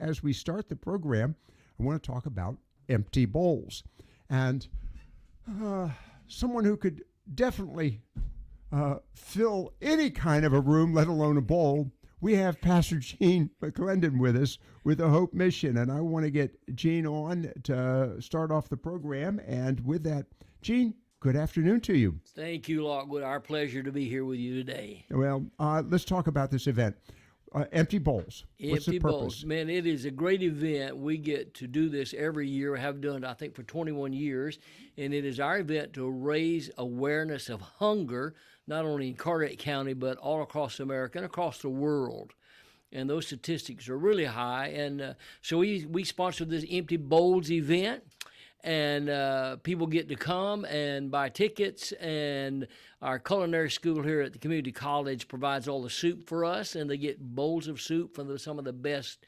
as we start the program, I want to talk about empty bowls. And someone who could definitely fill any kind of a room, let alone a bowl. We have Pastor Gene McLendon with us with the Hope Mission, and I want to get Gene on to start off the program. And with that, Gene, good afternoon to you. Thank you, Lockwood. Our pleasure to be here with you today. Well, let's talk about this event. Empty bowls. What's the purpose? Bowls. Man, it is a great event. We get to do this every year. We have done it, I think, for 21 years. And it is our event to raise awareness of hunger, not only in Carteret County, but all across America and across the world. And those statistics are really high. And so we sponsor this Empty Bowls event. And people get to come and buy tickets, and our culinary school here at the community college provides all the soup for us, and they get bowls of soup from some of the best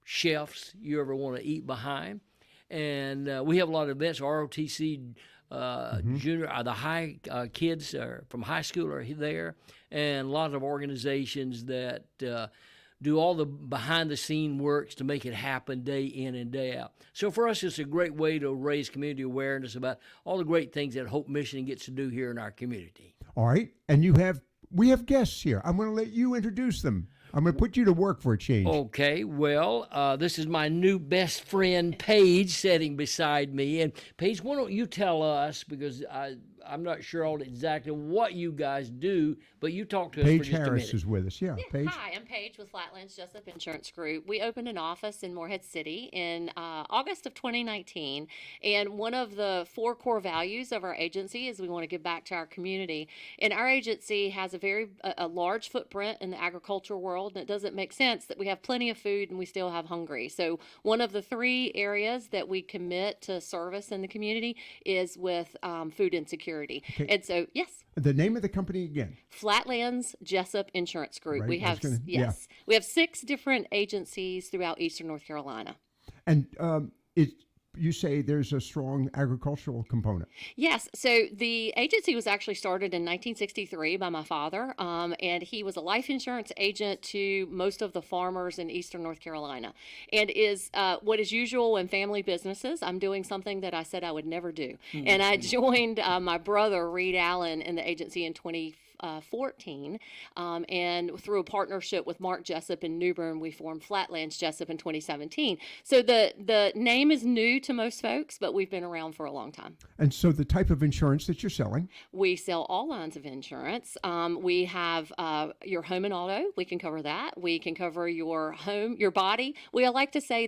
chefs you ever want to eat behind. And we have a lot of events. ROTC junior, the high kids from high school are there, and a lot of organizations that do all the behind-the-scene works to make it happen day in and day out. So for us, it's a great way to raise community awareness about all the great things that Hope Mission gets to do here in our community. All right, and we have guests here. I'm going to let you introduce them. I'm going to put you to work for a change. Okay, well, this is my new best friend, Paige, sitting beside me. And Paige, why don't you tell us, because I'm not sure exactly what you guys do, but you talk to us Paige for just a minute. Harris is with us. Yeah, Paige. Hi, I'm Paige with Flatlands Jessup Insurance Group. We opened an office in Morehead City in August of 2019, and one of the 4 core values of our agency is we want to give back to our community. And our agency has a large footprint in the agricultural world, and it doesn't make sense that we have plenty of food and we still have hungry. So one of the 3 areas that we commit to service in the community is with food insecurity. Okay. And so, yes. The name of the company again? Flatlands Jessup Insurance Group. Right. We have we have 6 different agencies throughout Eastern North Carolina. And you say there's a strong agricultural component. Yes. So the agency was actually started in 1963 by my father, and he was a life insurance agent to most of the farmers in Eastern North Carolina. And is what is usual in family businesses, I'm doing something that I said I would never do. Mm-hmm. And I joined my brother, Reed Allen, in the agency in 2014, and through a partnership with Mark Jessup in New Bern, we formed Flatlands Jessup in 2017. So the name is new to most folks, but we've been around for a long time. And so the type of insurance that you're selling? We sell all lines of insurance. We have your home and auto. We can cover that. We can cover your home, your body. We like to say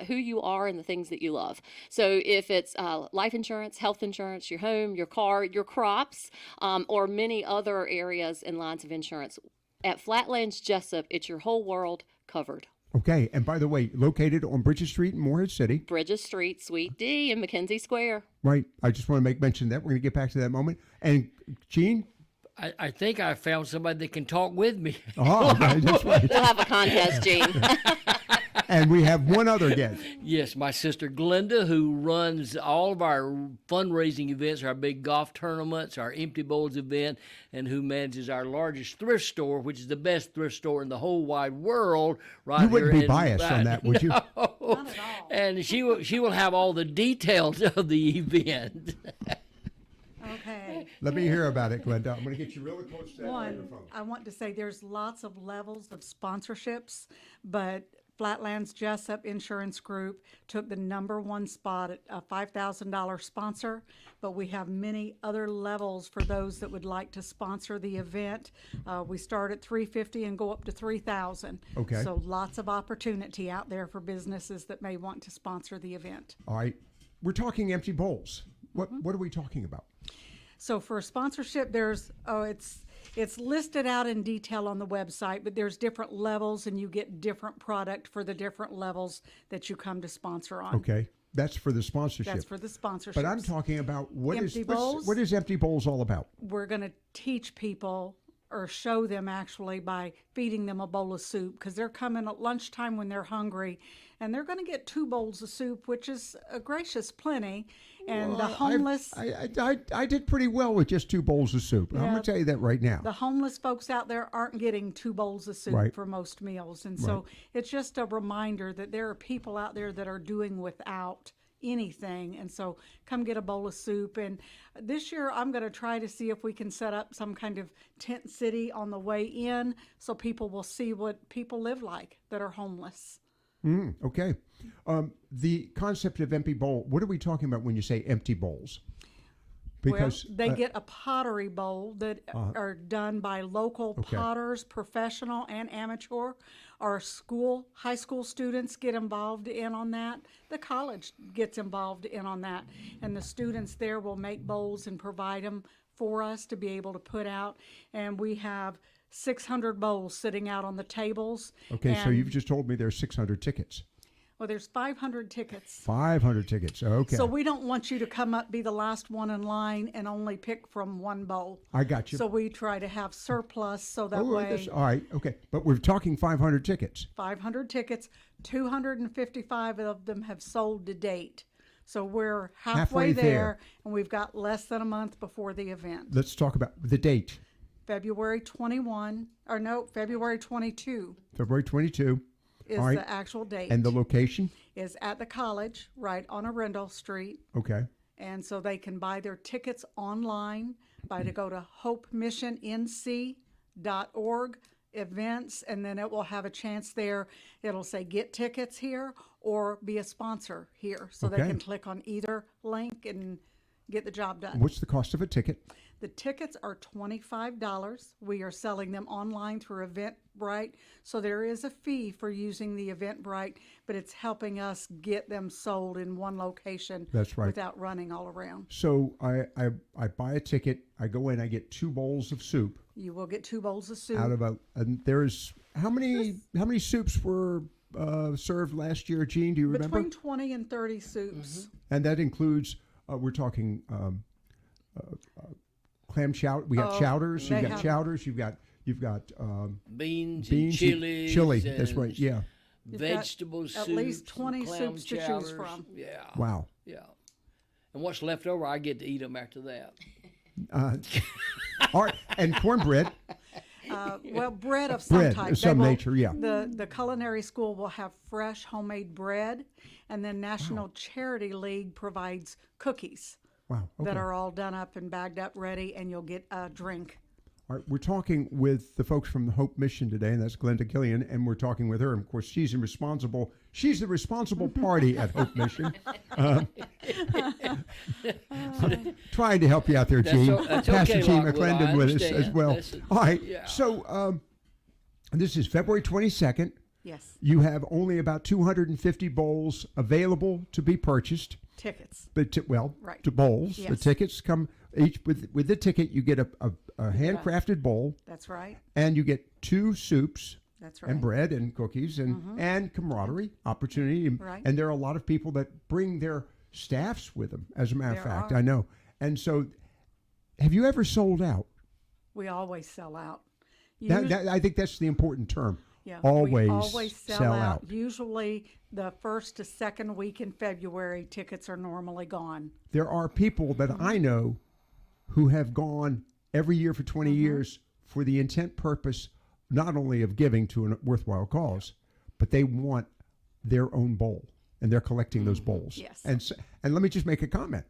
who you are and the things that you love. So if it's life insurance, health insurance, your home, your car, your crops, or many other areas and lines of insurance. At Flatlands Jessup, it's your whole world covered. Okay, and by the way, located on Bridges Street in Morehead City. Bridges Street, Suite D in McKenzie Square. Right, I just want to make mention of that. We're going to get back to that moment. And Gene? I think I found somebody that can talk with me. Oh, right, that's right. We'll have a contest, Gene. And we have one other guest. Yes, my sister Glenda, who runs all of our fundraising events, our big golf tournaments, our Empty Bowls event, and who manages our largest thrift store, which is the best thrift store in the whole wide world. Right, you wouldn't be biased on that, would you? Not at all. And she will have all the details of the event. Okay. Let me hear about it, Glenda. I'm going to get you really close to that microphone. I want to say there's lots of levels of sponsorships, but Flatlands Jessup Insurance Group took the #1 spot at a $5,000 sponsor, but we have many other levels for those that would like to sponsor the event. We start at $350 and go up to $3,000. Okay. So lots of opportunity out there for businesses that may want to sponsor the event. All right. We're talking empty bowls. What are we talking about? So for a sponsorship, it's listed out in detail on the website, but there's different levels and you get different product for the different levels that you come to sponsor on. Okay. That's for the sponsorship. That's for the sponsorship. But I'm talking about what Empty bowls? is Empty Bowls all about? We're going to teach people or show them actually by feeding them a bowl of soup, because they're coming at lunchtime when they're hungry, and they're going to get 2 bowls of soup, which is a gracious plenty. And the homeless, I did pretty well with just 2 bowls of soup. I'm going to tell you that right now. the homeless folks out there aren't getting 2 bowls of soup Right. for most meals. And so it's just a reminder that there are people out there that are doing without anything. And so come get a bowl of soup. And this year I'm going to try to see if we can set up some kind of tent city on the way in, so people will see what people live like that are homeless. Okay. The concept of empty bowl, what are we talking about when you say empty bowls? Because well, they get a pottery bowl that are done by local potters, professional and amateur. Our high school students get involved in on that. The college gets involved in on that. And the students there will make bowls and provide them for us to be able to put out. And we have 600 bowls sitting out on the tables. Okay, so And- you've just told me there's 600 tickets. Well, there's 500 tickets. 500 tickets. Okay. So we don't want you to come up, be the last one in line, and only pick from one bowl. I got you. So we try to have surplus, so that Oh, way, all right. Okay. But we're talking 500 tickets. 500 tickets, 255 of them have sold to date. So we're halfway Halfway there, there. and we've got less than a month before the event. Let's talk about the date. February 22 February 22. is All right. the actual date. And the location? is at the college, right on Arundel Street. Okay. And so they can buy their tickets online to go to hopemissionnc.org events, and then it will have a chance there. It'll say get tickets here or be a sponsor here. So they Okay. can click on either link and get the job done. What's the cost of a ticket? The tickets are $25. We are selling them online through Eventbrite. So there is a fee for using the Eventbrite, but it's helping us get them sold in one location. That's right. Without running all around. So I buy a ticket. I go in. I get 2 bowls of soup You will get 2 bowls of soup. out of and there's how many soups were served last year, Gene? Do you remember? Between 20 and 30 soups. And that includes we're talking clam chowder. We got chowders. they You've got have- chowders. You've got Beans, beans, and chilies, chili. and That's right. Yeah. You've got vegetable soups, at least and 20 clam soups to choose chowders. from. Yeah, Wow. yeah. And what's left over, I get to eat them after that. All right. And cornbread. Well, bread of some Bread type. of They some will- nature, yeah. The culinary school will have fresh homemade bread, and then National Charity League provides cookies Wow. Okay. that are all done up and bagged up ready, and you'll get a drink. All right, we're talking with the folks from the Hope Mission today, and that's Glenda Killion, and we're talking with her. And of course, she's the responsible party at Hope Mission. Trying to help you out there, Gene. That's Pastor okay, Gene Lockwood, I McLendon with us as understand. well. That's- All right, yeah. so this is February 22nd. Yes, You have only about 250 bowls available to be purchased. tickets. But Right. to bowls. The Yes. tickets come each with the ticket. You get a handcrafted bowl, That's right. and you get 2 soups That's right. and bread and cookies and camaraderie opportunity. Right. And there are a lot of people that bring their staffs with them. As a matter of There fact, are. I know. And so, have you ever sold out? We always sell out. I think that's the important term. Yeah, always, we always sell out. Usually the first to second week in February, tickets are normally gone. There are people that I know who have gone every year for 20 years for the intent purpose not only of giving to a worthwhile cause, but they want their own bowl, and they're collecting those bowls. Yes. And let me just make a comment.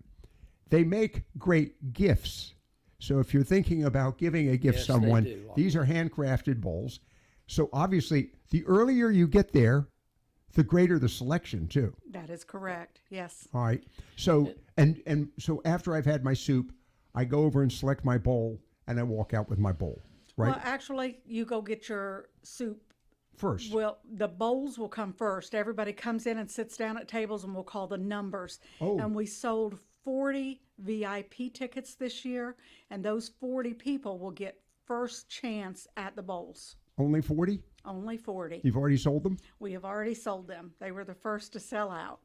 They make great gifts. So if you're thinking about giving a gift Yes, to they someone, do. these are handcrafted bowls. So obviously, the earlier you get there, the greater the selection too. That is correct. Yes. All right. So and so after I've had my soup, I go over and select my bowl, and I walk out with my bowl. Right. Well, actually, you go get your soup. First. Well, the bowls will come first. Everybody comes in and sits down at tables, and we'll call the numbers. Oh. And we sold 40 VIP tickets this year, and those 40 people will get first chance at the bowls. Only 40? Only 40. You've already sold them? We have already sold them. They were the first to sell out.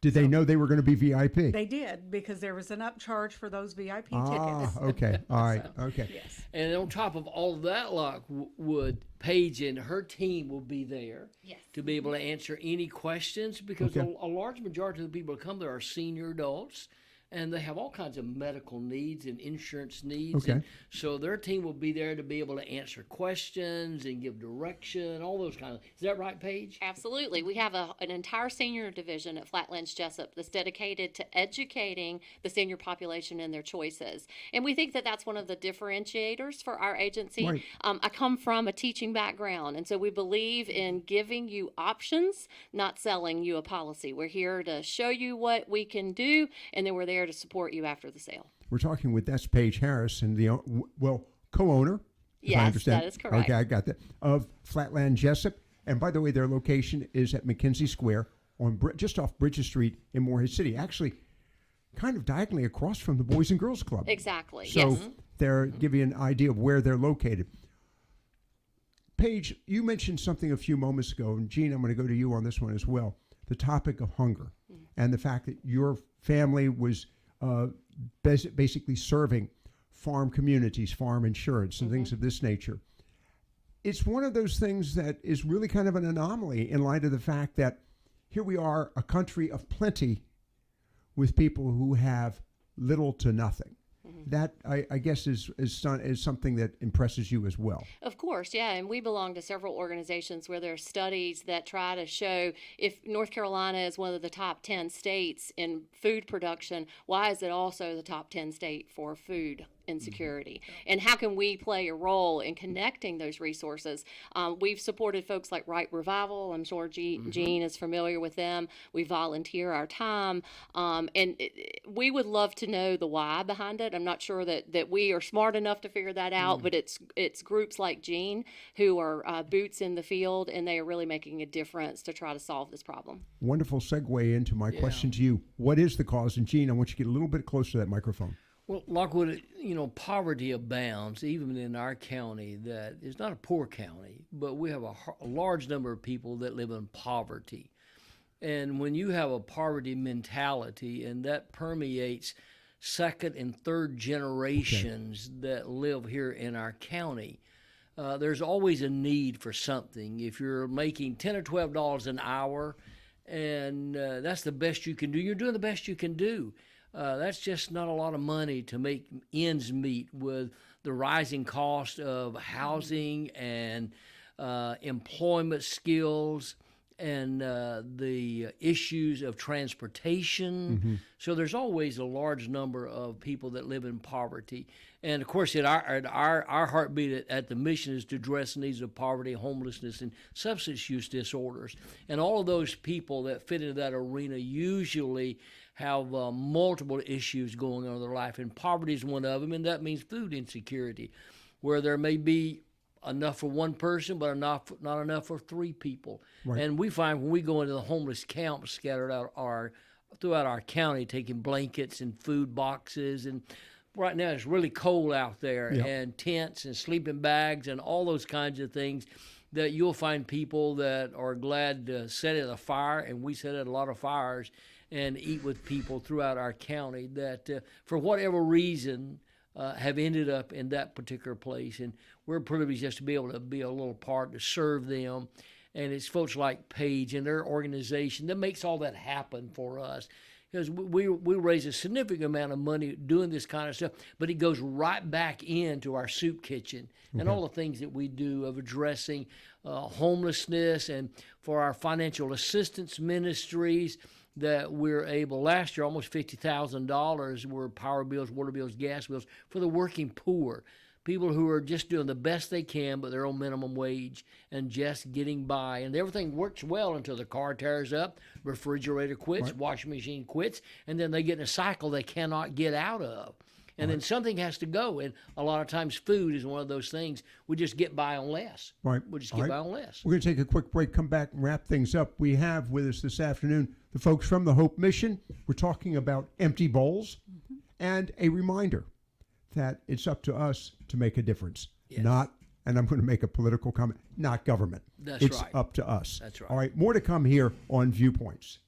Did they know they were going to be VIP? They did, because there was an upcharge for those VIP Ah, tickets. okay. All right. Okay. Yes. And on top of all of that, Lockwood, Paige and her team will be there to be able to answer any questions, because a large majority of the people who come there are senior adults, and they have all kinds of medical needs and insurance needs. Okay. And so their team will be there to be able to answer questions and give direction, all those kind of. Is that right, Paige? Absolutely. We have an entire senior division at Flatlands Jessup that's dedicated to educating the senior population in their choices. And we think that that's one of the differentiators for our agency. Right. I come from a teaching background, and so we believe in giving you options, not selling you a policy. We're here to show you what we can do, and then we're there to support you after the sale. We're talking with that's Paige Harris, and the co-owner. If I Yes, understand. that is correct. Okay, I got that. Of Flatland Jessup, and by the way, their location is at McKenzie Square on just off Bridges Street in Morehead City. Actually, kind of diagonally across from the Boys and Girls Club. Exactly. So Yes. they're give you an idea of where they're located. Paige, you mentioned something a few moments ago, and Gene, I'm going to go to you on this one as well. The topic of hunger and the fact that your family was basically serving farm communities, farm insurance, and things of this nature. It's one of those things that is really kind of an anomaly in light of the fact that here we are, a country of plenty with people who have little to nothing. That, I guess, is something that impresses you as well. Of course, yeah, and we belong to several organizations where there are studies that try to show if North Carolina is one of the top 10 states in food production, why is it also the top 10 state for food insecurity? And how can we play a role in connecting those resources? We've supported folks like Right Revival. I'm sure Gene is familiar with them. We volunteer our time, and we would love to know the why behind it. I'm not sure that we are smart enough to figure that out, but it's groups like Gene who are boots in the field, and they are really making a difference to try to solve this problem. Wonderful segue into my question to you. What is the cause? And Gene, I want you to get a little bit closer to that microphone. Well, Lockwood, poverty abounds, even in our county. That is not a poor county, but we have a large number of people that live in poverty. And when you have a poverty mentality, and that permeates second and third generations that live here in our county, there's always a need for something. If you're making $10 or $12 an hour, and that's the best you can do, you're doing the best you can do. That's just not a lot of money to make ends meet with the rising cost of housing and employment skills and the issues of transportation. So there's always a large number of people that live in poverty. And of course, our heartbeat at the mission is to address the needs of poverty, homelessness, and substance use disorders. And all of those people that fit into that arena usually have multiple issues going on in their life, and poverty is one of them, and that means food insecurity, where there may be enough for one person, but not enough for three people. Right. And we find when we go into the homeless camps scattered out throughout our county, taking blankets and food boxes, and right now it's really cold out there, and tents and sleeping bags and all those kinds of things, that you'll find people that are glad to set at a fire, and we set at a lot of fires, and eat with people throughout our county that, for whatever reason, have ended up in that particular place. And we're privileged just to be able to be a little part to serve them. And it's folks like Paige and their organization that makes all that happen for us. Because we raise a significant amount of money doing this kind of stuff, but it goes right back into our soup kitchen and all the things that we do of addressing homelessness, and for our financial assistance ministries that we're able, last year almost $50,000 were power bills, water bills, gas bills for the working poor. People who are just doing the best they can, but they're on minimum wage and just getting by. And everything works well until the car tears up, refrigerator quits, washing machine quits, and then they get in a cycle they cannot get out of. And then something has to go. And a lot of times food is one of those things. We just get by on less. Right. We just get by on less. We're going to take a quick break, come back and wrap things up. We have with us this afternoon the folks from the Hope Mission. We're talking about empty bowls and a reminder that it's up to us to make a difference. Not, and I'm going to make a political comment, not government. That's right. It's up to us. That's right. All right, more to come here on Viewpoints.